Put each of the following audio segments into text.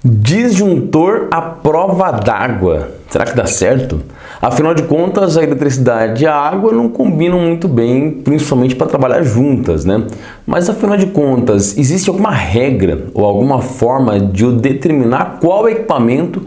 Disjuntor à prova d'água. Será que dá certo? Afinal de contas, a eletricidade e a água não combinam muito bem, principalmente para trabalhar juntas, né? Mas afinal de contas, existe alguma regra ou alguma forma de eu determinar qual equipamento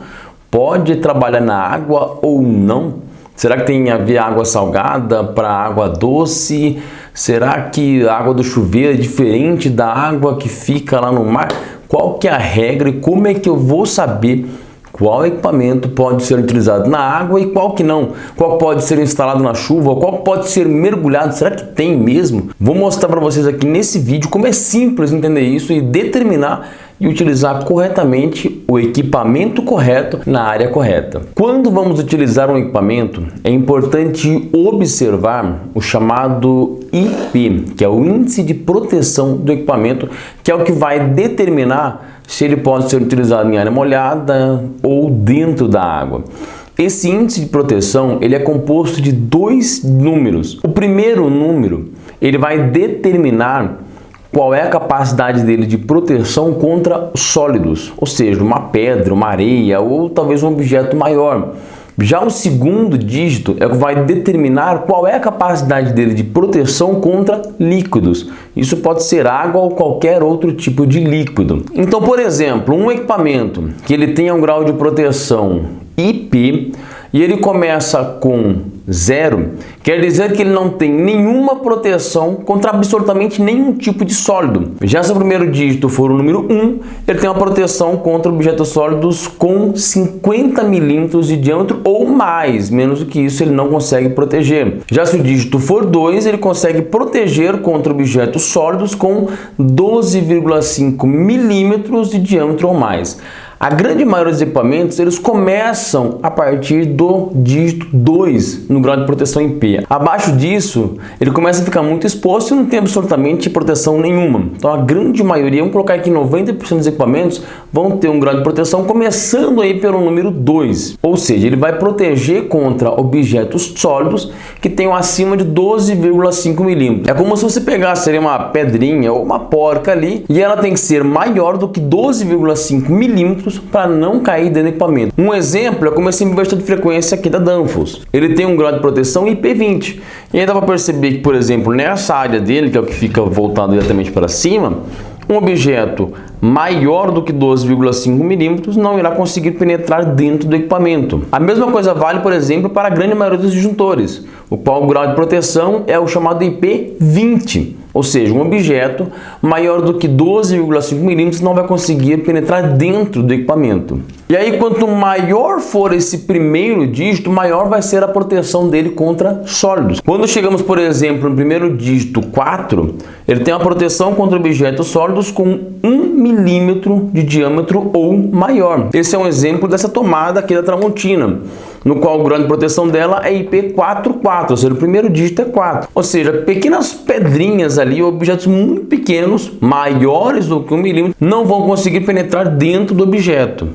pode trabalhar na água ou não? Será que tem a ver água salgada para água doce? Será que a água do chuveiro é diferente da água que fica lá no mar? Qual que é a regra e como é que eu vou saber qual equipamento pode ser utilizado na água e qual que não? Qual pode ser instalado na chuva? Qual pode ser mergulhado? Será que tem mesmo? Vou mostrar para vocês aqui nesse vídeo como é simples entender isso e determinar e utilizar corretamente o equipamento correto na área correta. Quando vamos utilizar um equipamento, é importante observar o chamado IP, que é o índice de proteção do equipamento, que é o que vai determinar se ele pode ser utilizado em área molhada ou dentro da água. Esse índice de proteção ele é composto de dois números. O primeiro número ele vai determinar qual é a capacidade dele de proteção contra sólidos, ou seja, uma pedra, uma areia ou talvez um objeto maior. Já o segundo dígito é o que vai determinar qual é a capacidade dele de proteção contra líquidos. Isso pode ser água ou qualquer outro tipo de líquido. Então, por exemplo, um equipamento que ele tenha um grau de proteção IP e ele começa com 0, quer dizer que ele não tem nenhuma proteção contra absolutamente nenhum tipo de sólido. Já se o primeiro dígito for o número 1, ele tem uma proteção contra objetos sólidos com 50 milímetros de diâmetro ou mais, menos do que isso ele não consegue proteger. Já se o dígito for 2, ele consegue proteger contra objetos sólidos com 12,5 milímetros de diâmetro ou mais. A grande maioria dos equipamentos, eles começam a partir do dígito 2 no grau de proteção IP. Abaixo disso, ele começa a ficar muito exposto e não tem absolutamente proteção nenhuma. Então a grande maioria, vamos colocar aqui 90% dos equipamentos, vão ter um grau de proteção começando aí pelo número 2. Ou seja, ele vai proteger contra objetos sólidos que tenham acima de 12,5 milímetros. É como se você pegasse ali uma pedrinha ou uma porca ali e ela tem que ser maior do que 12,5 milímetros para não cair dentro do equipamento. Um exemplo é como esse inversor de frequência aqui da Danfoss. Ele tem um grau de proteção IP20. E aí dá para perceber que, por exemplo, nessa área dele, que é o que fica voltado diretamente para cima, um objeto maior do que 12,5 milímetros não irá conseguir penetrar dentro do equipamento. A mesma coisa vale, por exemplo, para a grande maioria dos disjuntores, o qual o grau de proteção é o chamado IP20. Ou seja, um objeto maior do que 12,5 milímetros não vai conseguir penetrar dentro do equipamento. E aí, quanto maior for esse primeiro dígito, maior vai ser a proteção dele contra sólidos. Quando chegamos, por exemplo, no primeiro dígito 4, ele tem uma proteção contra objetos sólidos com 1 milímetro de diâmetro ou maior. Esse é um exemplo dessa tomada aqui da Tramontina, no qual o grau de proteção dela é IP44, ou seja, o primeiro dígito é 4. Ou seja, pequenas pedrinhas ali, objetos muito pequenos, maiores do que 1 milímetro, não vão conseguir penetrar dentro do objeto.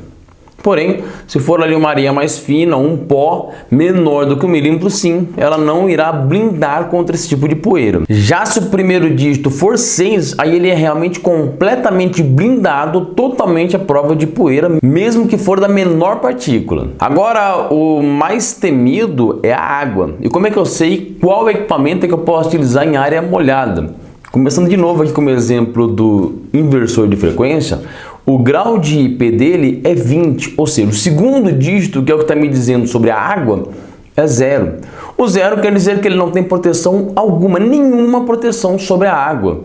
Porém, se for ali uma areia mais fina, um pó menor do que 1 milímetro, sim, ela não irá blindar contra esse tipo de poeira. Já se o primeiro dígito for 6, aí ele é realmente completamente blindado, totalmente à prova de poeira, mesmo que for da menor partícula. Agora, o mais temido é a água. E como é que eu sei qual equipamento é que eu posso utilizar em área molhada? Começando de novo aqui como exemplo do inversor de frequência, o grau de IP dele é 20, ou seja, o segundo dígito, que é o que está me dizendo sobre a água, é 0. O 0 quer dizer que ele não tem proteção alguma, nenhuma proteção sobre a água.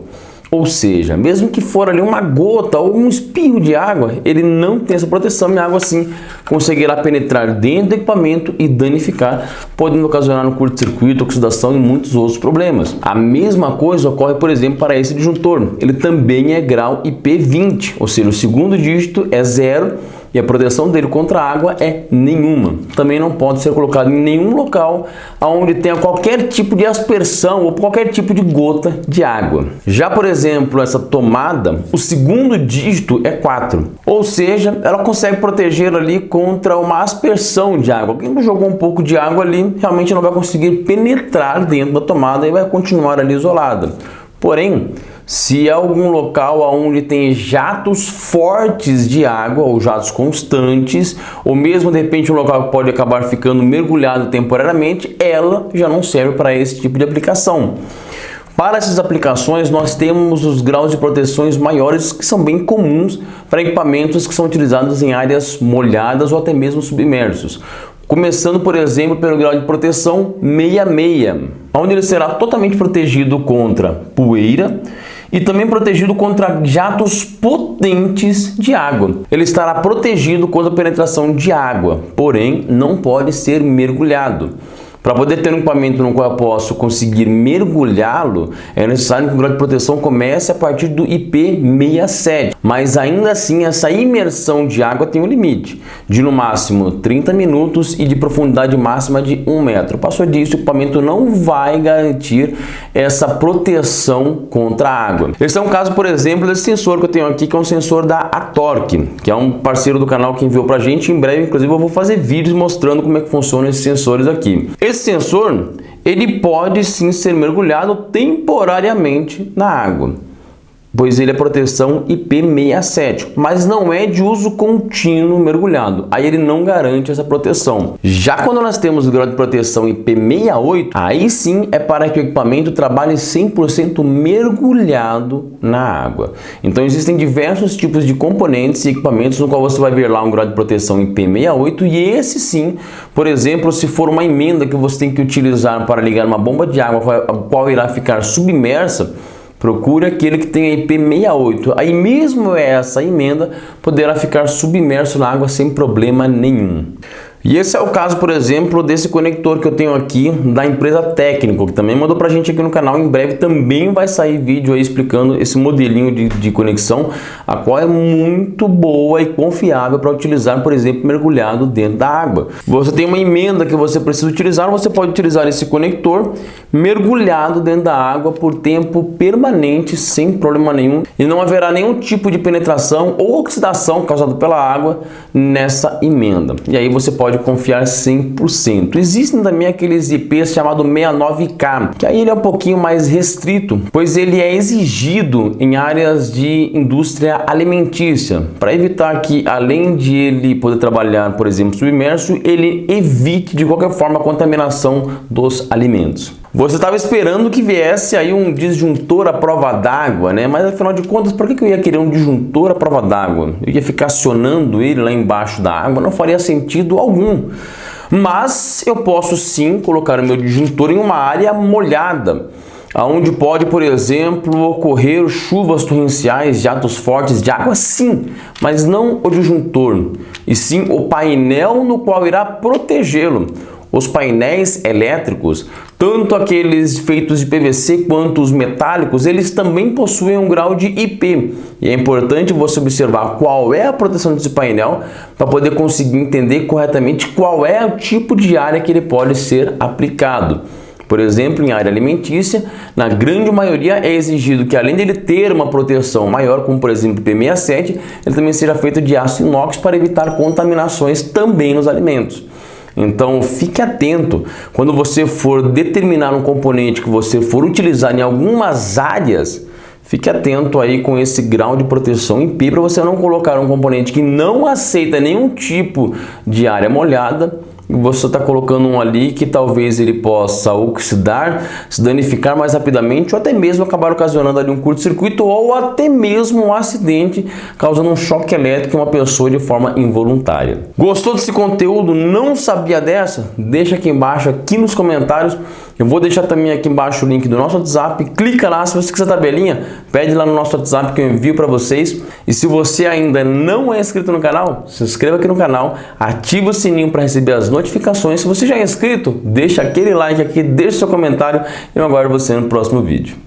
Ou seja, mesmo que for ali uma gota ou um espirro de água, ele não tem essa proteção e a água assim conseguirá penetrar dentro do equipamento e danificar, podendo ocasionar um curto-circuito, oxidação e muitos outros problemas. A mesma coisa ocorre, por exemplo, para esse disjuntor. Ele também é grau IP20, ou seja, o segundo dígito é 0 e a proteção dele contra a água é nenhuma. Também não pode ser colocado em nenhum local onde tenha qualquer tipo de aspersão ou qualquer tipo de gota de água. Já, por exemplo, essa tomada, o segundo dígito é 4. Ou seja, ela consegue proteger ali contra uma aspersão de água. Quem jogou um pouco de água ali realmente não vai conseguir penetrar dentro da tomada e vai continuar ali isolada. Porém, Se é algum local onde tem jatos fortes de água ou jatos constantes, ou mesmo de repente um local que pode acabar ficando mergulhado temporariamente, ela já não serve para esse tipo de aplicação. Para essas aplicações, nós temos os graus de proteções maiores, que são bem comuns para equipamentos que são utilizados em áreas molhadas ou até mesmo submersos. Começando, por exemplo, pelo grau de proteção 66, onde ele será totalmente protegido contra poeira e também protegido contra jatos potentes de água. Ele estará protegido contra a penetração de água, porém não pode ser mergulhado. Para poder ter um equipamento no qual eu posso conseguir mergulhá-lo, é necessário que o grau de proteção comece a partir do IP67. Mas ainda assim, essa imersão de água tem um limite, de no máximo 30 minutos e de profundidade máxima de 1 metro. Passou disso, o equipamento não vai garantir essa proteção contra a água. Esse é um caso, por exemplo, desse sensor que eu tenho aqui, que é um sensor da Atork, que é um parceiro do canal que enviou pra gente. Em breve, inclusive, eu vou fazer vídeos mostrando como é que funcionam esses sensores aqui. Esse sensor, ele pode sim ser mergulhado temporariamente na água, pois ele é proteção IP67, mas não é de uso contínuo mergulhado. Aí ele não garante essa proteção. Já quando nós temos o grau de proteção IP68, aí sim é para que o equipamento trabalhe 100% mergulhado na água. Então existem diversos tipos de componentes e equipamentos no qual você vai ver lá um grau de proteção IP68, e esse sim, por exemplo, se for uma emenda que você tem que utilizar para ligar uma bomba de água, a qual irá ficar submersa, procure aquele que tem a IP68. Aí mesmo essa emenda poderá ficar submerso na água sem problema nenhum. E esse é o caso, por exemplo, desse conector que eu tenho aqui da empresa Técnico, que também mandou pra gente aqui no canal. Em breve também vai sair vídeo aí explicando esse modelinho de conexão, a qual é muito boa e confiável para utilizar, por exemplo, mergulhado dentro da água. Você tem uma emenda que você precisa utilizar, você pode utilizar esse conector mergulhado dentro da água por tempo permanente, sem problema nenhum, e não haverá nenhum tipo de penetração ou oxidação causada pela água nessa emenda. E aí você pode confiar 100%. Existem também aqueles IPs chamado 69K, que aí ele é um pouquinho mais restrito, pois ele é exigido em áreas de indústria alimentícia, para evitar que, além de ele poder trabalhar, por exemplo, submerso, ele evite de qualquer forma a contaminação dos alimentos. Você estava esperando que viesse aí um disjuntor à prova d'água, né? Mas afinal de contas, por que eu ia querer um disjuntor à prova d'água? Eu ia ficar acionando ele lá embaixo da água, não faria sentido algum. Mas eu posso sim colocar o meu disjuntor em uma área molhada, onde pode, por exemplo, ocorrer chuvas torrenciais, jatos fortes de água, sim, mas não o disjuntor, e sim o painel no qual irá protegê-lo. Os painéis elétricos, tanto aqueles feitos de PVC quanto os metálicos, eles também possuem um grau de IP. E é importante você observar qual é a proteção desse painel para poder conseguir entender corretamente qual é o tipo de área que ele pode ser aplicado. Por exemplo, em área alimentícia, na grande maioria é exigido que, além dele ter uma proteção maior, como por exemplo o IP67, ele também seja feito de aço inox para evitar contaminações também nos alimentos. Então fique atento quando você for determinar um componente que você for utilizar em algumas áreas. Fique atento aí com esse grau de proteção IP para você não colocar um componente que não aceita nenhum tipo de área molhada. Você está colocando um ali que talvez ele possa oxidar, se danificar mais rapidamente, ou até mesmo acabar ocasionando ali um curto-circuito, ou até mesmo um acidente, causando um choque elétrico em uma pessoa de forma involuntária. Gostou desse conteúdo? Não sabia dessa? Deixa aqui embaixo, aqui nos comentários. Eu vou deixar também aqui embaixo o link do nosso WhatsApp. Clica lá, se você quiser tabelinha, pede lá no nosso WhatsApp que eu envio para vocês. E se você ainda não é inscrito no canal, se inscreva aqui no canal, ativa o sininho para receber as notificações. Se você já é inscrito, deixa aquele like aqui, deixa seu comentário e eu aguardo você no próximo vídeo.